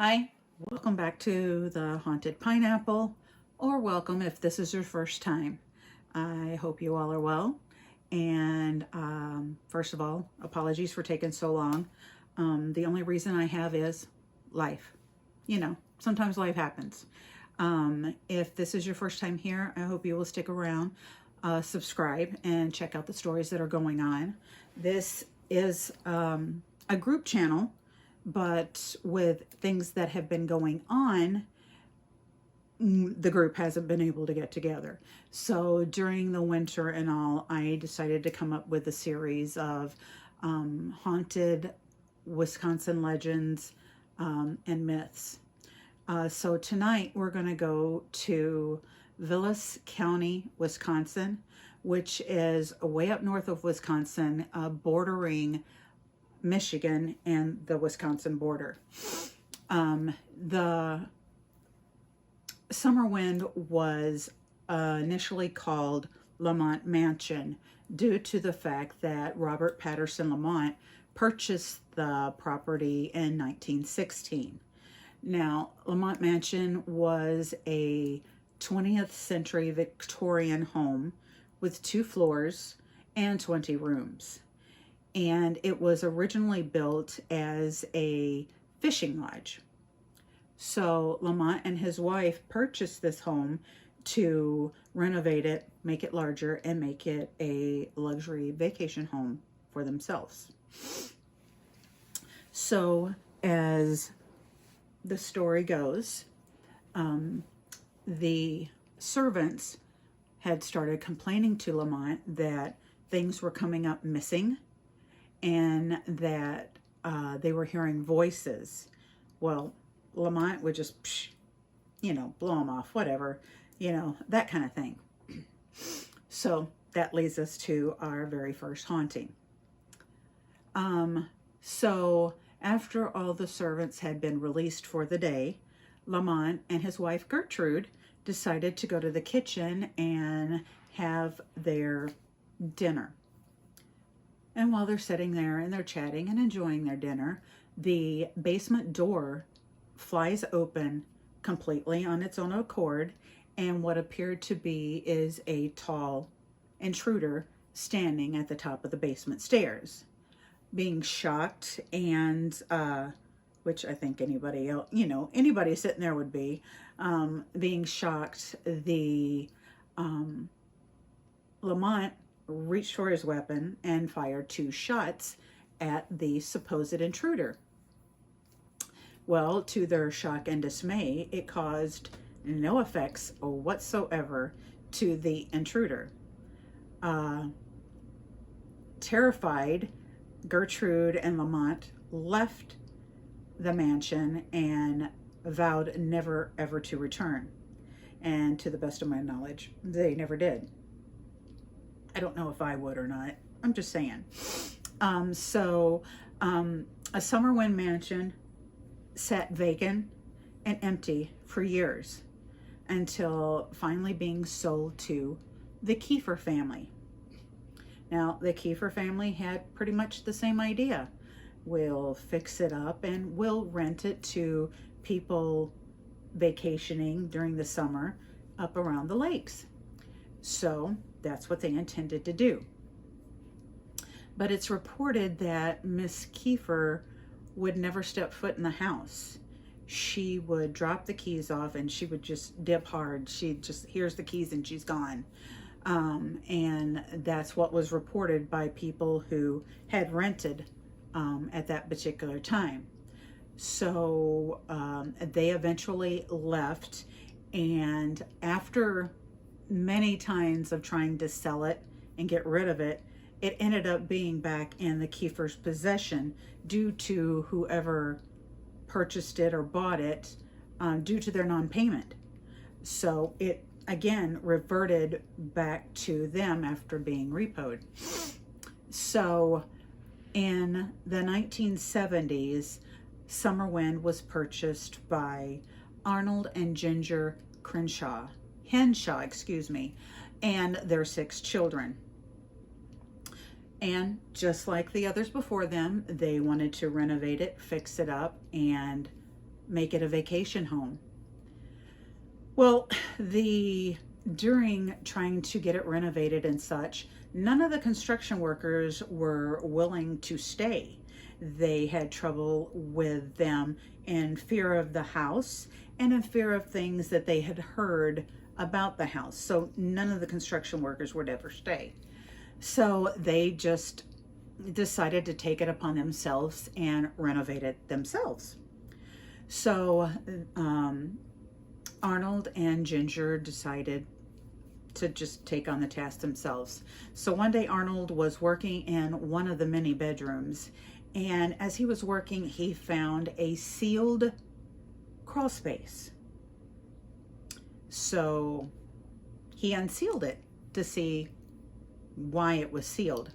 Hi, welcome back to the Haunted Pineapple, or welcome if this is your first time. I hope you all are well. And first of all, apologies for taking so long. The only reason I have is life. You know, sometimes life happens. If this is your first time here, I hope you will stick around, subscribe, and check out the stories that are going on. This is a group channel, but with things that have been going on, the group hasn't been able to get together. So during the winter and all, I decided to come up with a series of haunted Wisconsin legends and myths. So tonight we're going to go to Vilas County, Wisconsin, which is way up north of Wisconsin, bordering Michigan and the Wisconsin border. The Summerwind was initially called Lamont Mansion due to the fact that Robert Patterson Lamont purchased the property in 1916. Now, Lamont Mansion was a 20th century Victorian home with 2 floors and 20 rooms. And it was originally built as a fishing lodge. So Lamont and his wife purchased this home to renovate it, make it larger, and make it a luxury vacation home for themselves. So as the story goes, the servants had started complaining to Lamont that things were coming up missing, and that they were hearing voices. Well, Lamont would just, blow them off, whatever, that kind of thing. So that leads us to our very first haunting. So after all the servants had been released for the day, Lamont and his wife Gertrude decided to go to the kitchen and have their dinner. And while they're sitting there and they're chatting and enjoying their dinner, the basement door flies open completely on its own accord, and what appeared to be is a tall intruder standing at the top of the basement stairs. Being shocked, and which I think anybody else, anybody sitting there would be, being shocked, the Lamont reached for his weapon and fired 2 shots at the supposed intruder. Well, to their shock and dismay, it caused no effects whatsoever to the intruder. Terrified, Gertrude and Lamont left the mansion and vowed never ever to return. And to the best of my knowledge, they never did. I don't know if I would or not. I'm just saying. A Summerwind Mansion sat vacant and empty for years until finally being sold to the Kiefer family. Now, the Kiefer family had pretty much the same idea. We'll fix it up and we'll rent it to people vacationing during the summer up around the lakes. So that's what they intended to do. But it's reported that Miss Kiefer would never step foot in the house. She would drop the keys off and she would just dip hard. She just, here's the keys and she's gone. And that's what was reported by people who had rented at that particular time. So they eventually left, and after many times of trying to sell it and get rid of it, it ended up being back in the Kiefer's possession due to whoever purchased it or bought it due to their non-payment. So it again reverted back to them after being repoed. So in the 1970s, Summerwind was purchased by Arnold and Ginger Henshaw, and their 6 children. And just like the others before them, they wanted to renovate it, fix it up, and make it a vacation home. Well, during trying to get it renovated and such, none of the construction workers were willing to stay. They had trouble with them in fear of the house and in fear of things that they had heard about the house. So none of the construction workers would ever stay. So they just decided to take it upon themselves and renovate it themselves. So Arnold and Ginger decided to just take on the task themselves. So one day Arnold was working in one of the many bedrooms, and as he was working, he found a sealed crawl space. So he unsealed it to see why it was sealed.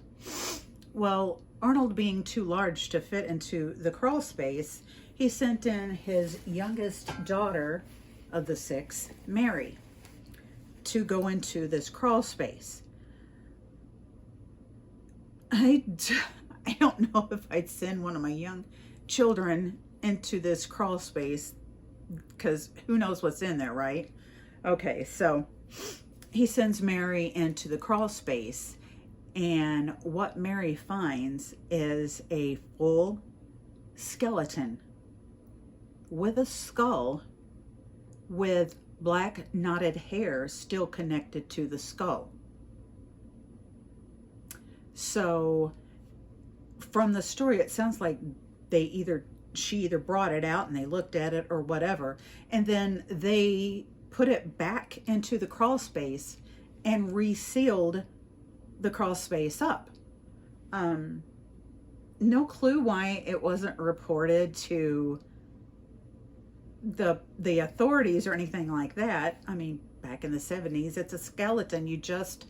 Well, Arnold being too large to fit into the crawl space, he sent in his youngest daughter of the 6, Mary, to go into this crawl space. I don't know if I'd send one of my young children into this crawl space, because who knows what's in there, right? Okay, so he sends Mary into the crawl space, and what Mary finds is a full skeleton with a skull with black knotted hair still connected to the skull. So from the story, it sounds like she either brought it out and they looked at it or whatever, and then they put it back into the crawl space and resealed the crawl space up. No clue why it wasn't reported to the authorities or anything like that. I mean, back in the 70s, it's a skeleton. You just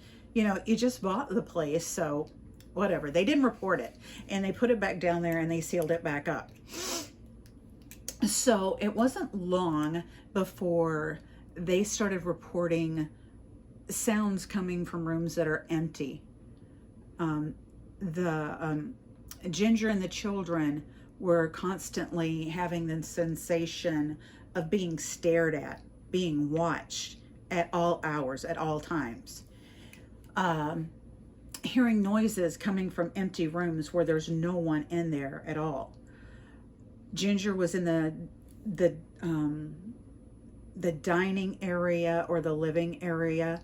bought the place, so whatever. They didn't report it, and they put it back down there and they sealed it back up. So it wasn't long before they started reporting sounds coming from rooms that are empty. Ginger and the children were constantly having the sensation of being stared at, being watched at all hours, at all times. Hearing noises coming from empty rooms where there's no one in there at all. Ginger was in the dining area or the living area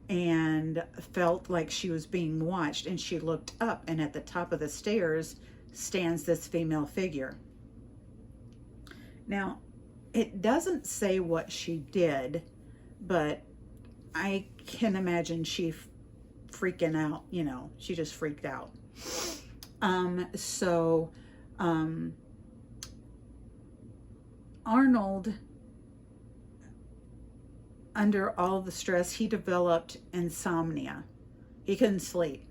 and felt like she was being watched, and she looked up, and at the top of the stairs stands this female figure. Now, it doesn't say what she did, but I can imagine she freaking out, she just freaked out. Arnold, under all the stress, he developed insomnia. He couldn't sleep.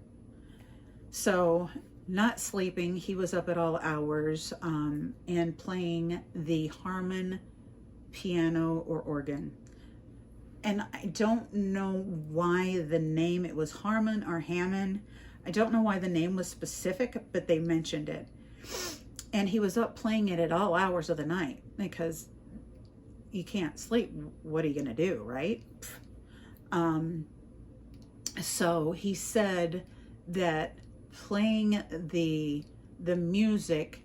So, not sleeping, he was up at all hours and playing the Harmon piano or organ. And I don't know why the name, it was Harmon or Hammond. I don't know why the name was specific, but they mentioned it. And he was up playing it at all hours of the night because you can't sleep. What are you going to do, right? So he said that playing the music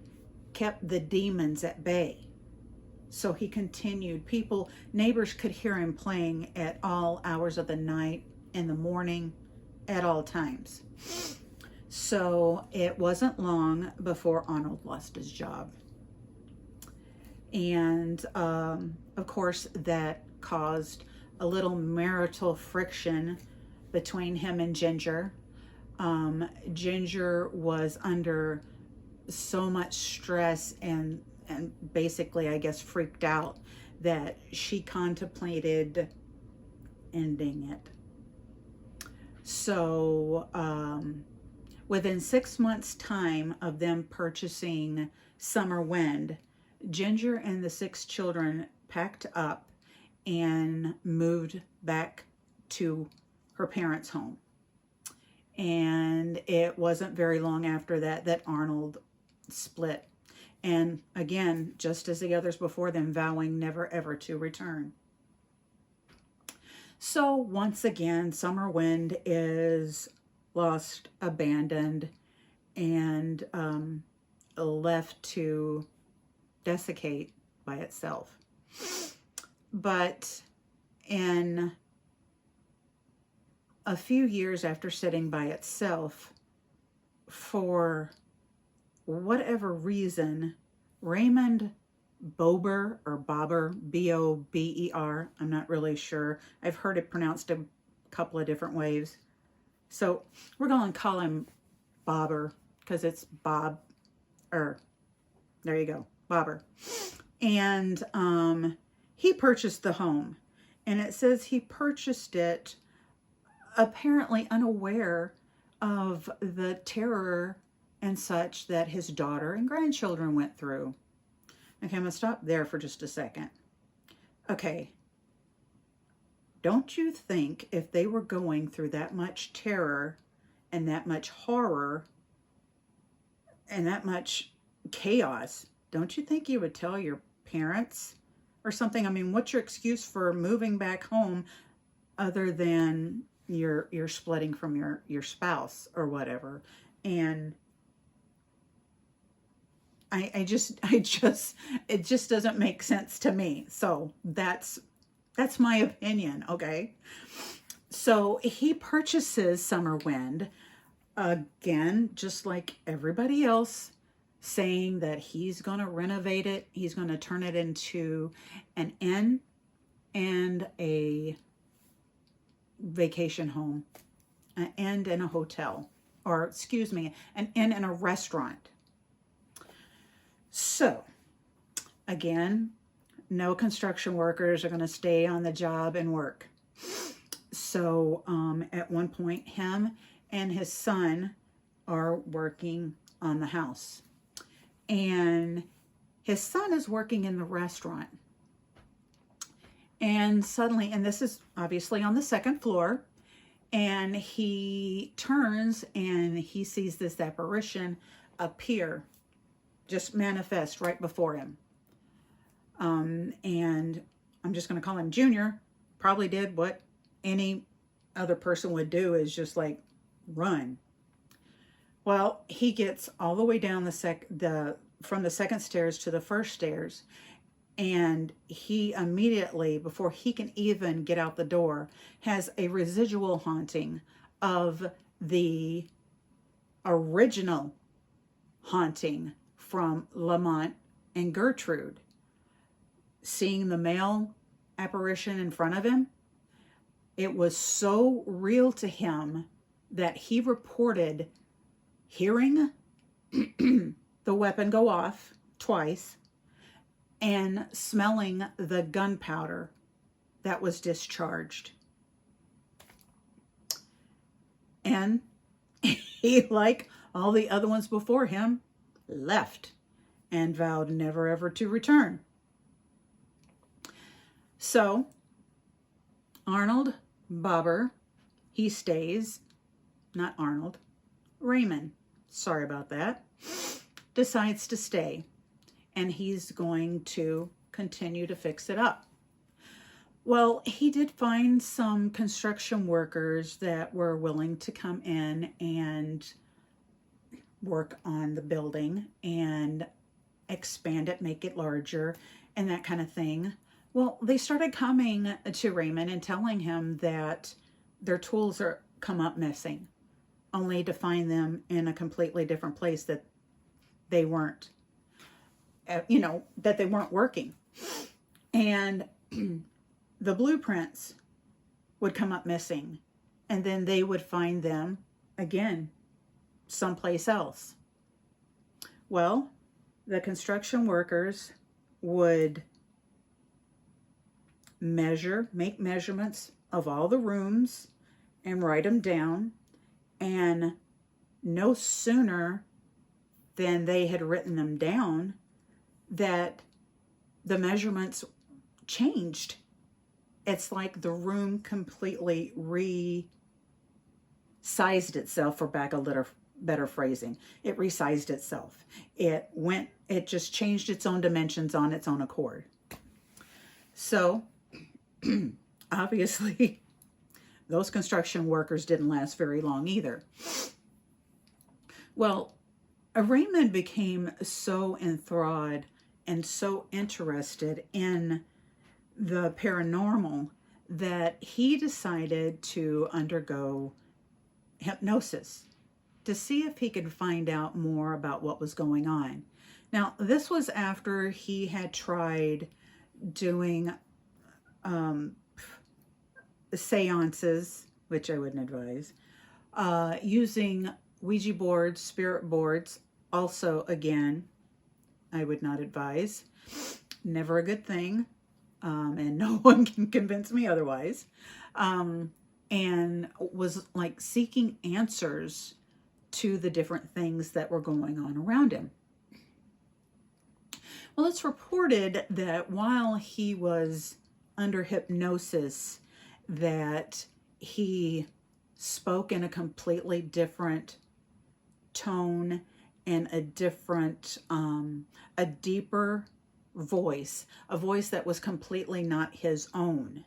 kept the demons at bay. So he continued. Neighbors could hear him playing at all hours of the night, in the morning, at all times. So it wasn't long before Arnold lost his job. And of course, that caused a little marital friction between him and Ginger. Ginger was under so much stress and basically, I guess, freaked out that she contemplated ending it. So within 6 months' time of them purchasing Summerwind, Ginger and the 6 children packed up and moved back to her parents' home. And it wasn't very long after that Arnold split. And again, just as the others before them, vowing never ever to return. So once again, Summerwind is lost, abandoned, and left to desiccate by itself. But in a few years after sitting by itself, for whatever reason, Raymond Bober or Bober, B-O-B-E-R, I'm not really sure. I've heard it pronounced a couple of different ways. So we're going to call him Bober because it's Bob, there you go, Bober. And he purchased the home. And it says he purchased it apparently unaware of the terror and such that his daughter and grandchildren went through. Okay, I'm going to stop there for just a second. Okay, don't you think if they were going through that much terror and that much horror and that much chaos, don't you think you would tell your parents or something? I mean, what's your excuse for moving back home other than you're splitting from your spouse or whatever? And it just doesn't make sense to me. So that's my opinion, okay? So he purchases Summerwind, again, just like everybody else, saying that he's going to renovate it. He's going to turn it into an inn and a vacation home, an inn and a hotel, or excuse me, an inn and a restaurant. So, again, no construction workers are going to stay on the job and work. So, at one point, him and his son are working on the house. And his son is working in the restaurant. And suddenly, and this is obviously on the second floor, and he turns and he sees this apparition appear, just manifest right before him. And I'm just going to call him Junior. Probably did what any other person would do, is just like run. Well, he gets all the way down from the second stairs to the first stairs, and he immediately, before he can even get out the door, has a residual haunting of the original haunting from Lamont and Gertrude. Seeing the male apparition in front of him, it was so real to him that he reported hearing the weapon go off twice and smelling the gunpowder that was discharged. And he, like all the other ones before him, left and vowed never ever to return. So Arnold Bober, he stays, not Arnold, Raymond, sorry about that, decides to stay, and he's going to continue to fix it up. Well, he did find some construction workers that were willing to come in and work on the building and expand it, make it larger, and that kind of thing. Well, they started coming to Raymond and telling him that their tools are come up missing, only to find them in a completely different place, that they weren't, that they weren't working. And the blueprints would come up missing, and then they would find them again someplace else. Well, the construction workers would make measurements of all the rooms and write them down, and no sooner than they had written them down that the measurements changed. It's like the room completely resized itself, for better phrasing. It resized itself. It just changed its own dimensions on its own accord. So obviously those construction workers didn't last very long either. Well, Raymond became so enthralled and so interested in the paranormal that he decided to undergo hypnosis to see if he could find out more about what was going on. Now, this was after he had tried doing seances, which I wouldn't advise, using Ouija boards, spirit boards, also, again, I would not advise. Never a good thing, and no one can convince me otherwise. And was like seeking answers to the different things that were going on around him. Well, it's reported that while he was under hypnosis, that he spoke in a completely different tone and a different, a deeper voice, a voice that was completely not his own.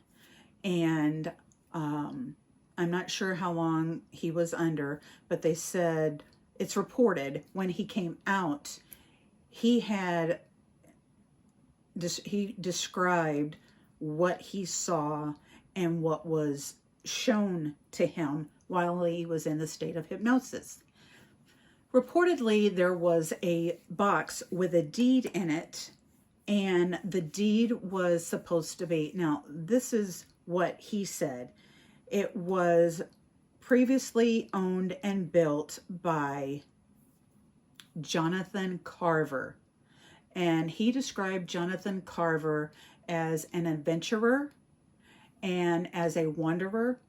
And I'm not sure how long he was under, but they said, it's reported when he came out, he described what he saw and what was shown to him while he was in the state of hypnosis. Reportedly, there was a box with a deed in it, and the deed was supposed to be, now this is what he said, it was previously owned and built by Jonathan Carver. And he described Jonathan Carver as an adventurer and as a wanderer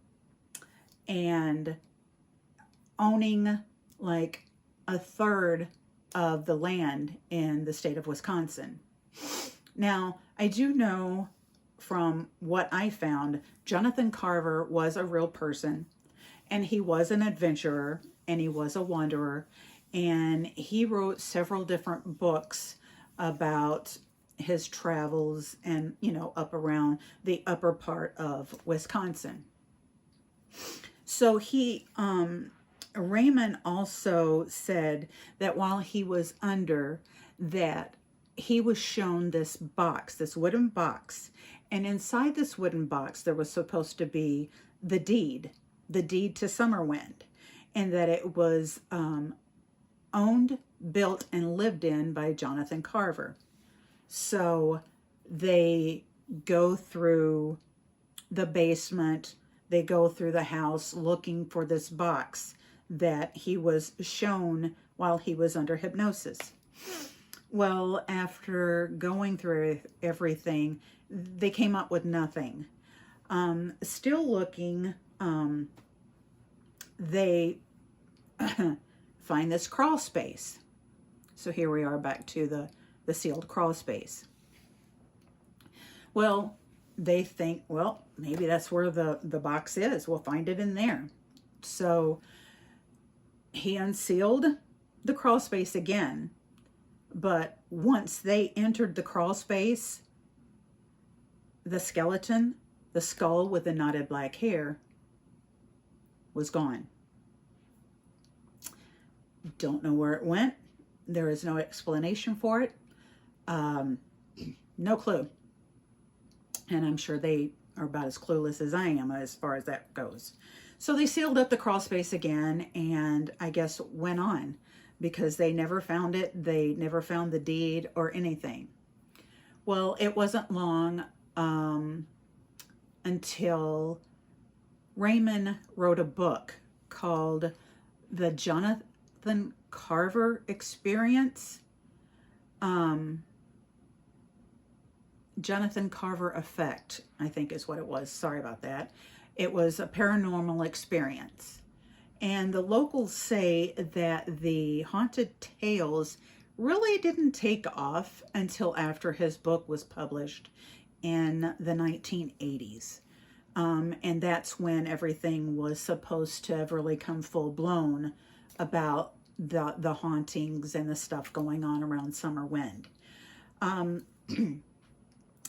and owning like a third of the land in the state of Wisconsin. Now, I do know from what I found, Jonathan Carver was a real person, and he was an adventurer, and he was a wanderer, and he wrote several different books about his travels and, you know, up around the upper part of Wisconsin. So Raymond also said that while he was under, that he was shown this box, this wooden box, and inside this wooden box there was supposed to be the deed to Summerwind, and that it was owned, built, and lived in by Jonathan Carver. So they go through the basement, they go through the house looking for this box that he was shown while he was under hypnosis. Well, after going through everything, they came up with nothing. Still looking, they find this crawl space. So here we are back to the sealed crawl space. Well, they think, well, maybe that's where the box is. We'll find it in there. So he unsealed the crawl space again. But once they entered the crawl space, the skeleton, the skull with the knotted black hair, was gone. Don't know where it went. There is no explanation for it. No clue. And I'm sure they are about as clueless as I am as far as that goes. So they sealed up the crawl space again, and I guess went on, because they never found it. They never found the deed or anything. Well, it wasn't long until Raymond wrote a book called The Jonathan Carver Experience. Jonathan Carver Effect, I think is what it was. Sorry about that. It was a paranormal experience. And the locals say that the haunted tales really didn't take off until after his book was published in the 1980s. And that's when everything was supposed to have really come full blown about the hauntings and the stuff going on around Summerwind.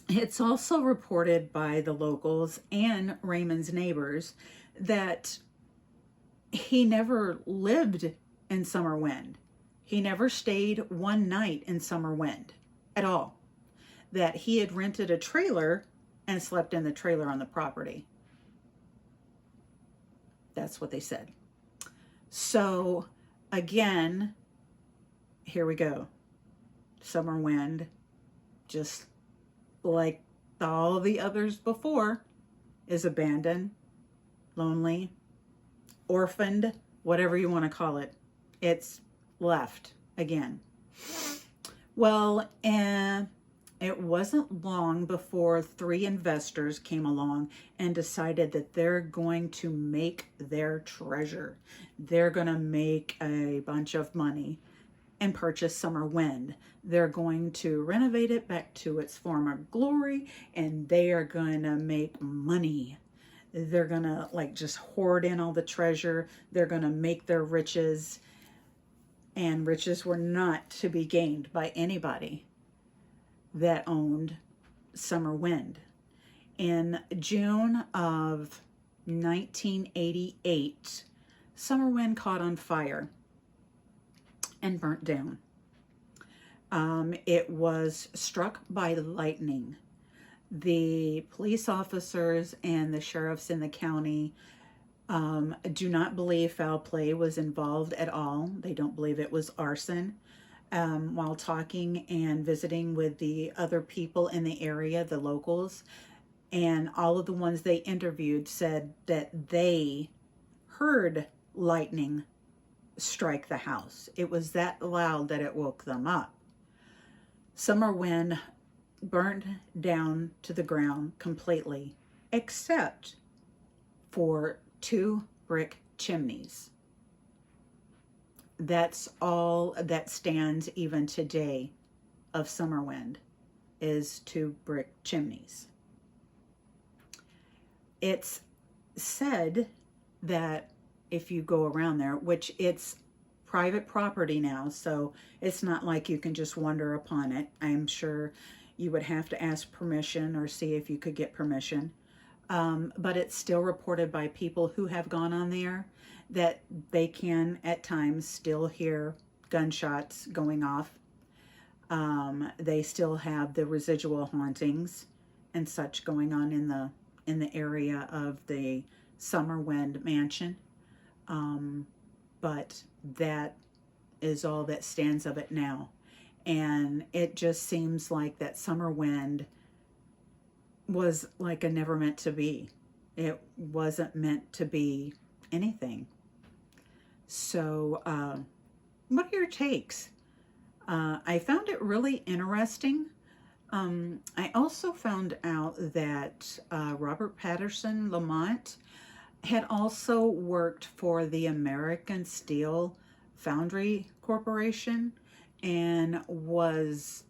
It's also reported by the locals and Raymond's neighbors that he never lived in Summerwind. He never stayed one night in Summerwind at all. That he had rented a trailer and slept in the trailer on the property. That's what they said. So again, here we go. Summerwind, just like all the others before, is abandoned, lonely, orphaned, whatever you want to call it. It's left again. Well, and it wasn't long before 3 investors came along and decided that they're going to make their treasure. They're going to make a bunch of money and purchase Summerwind. They're going to renovate it back to its former glory, and they are going to make money. They're going to like just hoard in all the treasure. They're going to make their riches, and riches were not to be gained by anybody that owned Summerwind. In June of 1988, Summerwind caught on fire and burnt down. It was struck by lightning. The police officers and the sheriffs in the county do not believe foul play was involved at all. They don't believe it was arson. While talking and visiting with the other people in the area, the locals, and all of the ones they interviewed said that they heard lightning strike the house. It was that loud that it woke them up. Summerwind burned down to the ground completely, except for 2 brick chimneys. That's all that stands even today of Summerwind, is 2 brick chimneys. It's said that if you go around there, which it's private property now, so it's not like you can just wander upon it. I'm sure you would have to ask permission or see if you could get permission. But it's still reported by people who have gone on there that they can at times still hear gunshots going off. They still have the residual hauntings and such going on in the area of the Summerwind Mansion. But that is all that stands of it now. And it just seems like that Summerwind was like a never meant to be. It wasn't meant to be anything. So, what are your takes? I found it really interesting. I also found out that Robert Patterson Lamont had also worked for the American Steel Foundry Corporation and was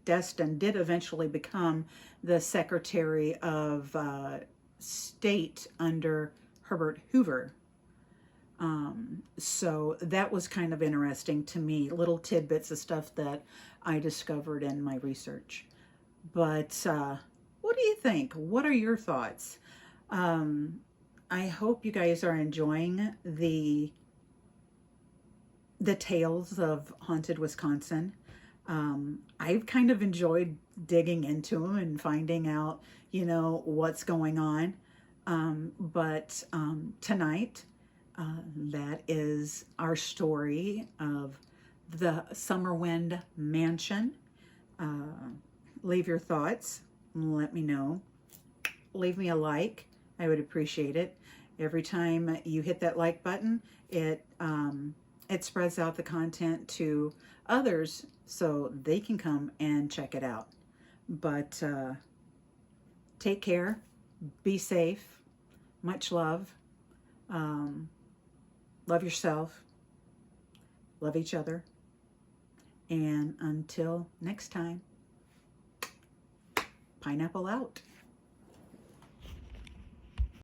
did eventually become the Secretary of State under Herbert Hoover. So that was kind of interesting to me, little tidbits of stuff that I discovered in my research. But what do you think? What are your thoughts? I hope you guys are enjoying the tales of Haunted Wisconsin. I've kind of enjoyed digging into them and finding out, what's going on. But tonight, that is our story of the Summerwind Mansion. Leave your thoughts. Let me know. Leave me a like. I would appreciate it. Every time you hit that like button, it spreads out the content to others so they can come and check it out. But take care. Be safe. Much love. Love yourself. Love each other. And until next time, pineapple out.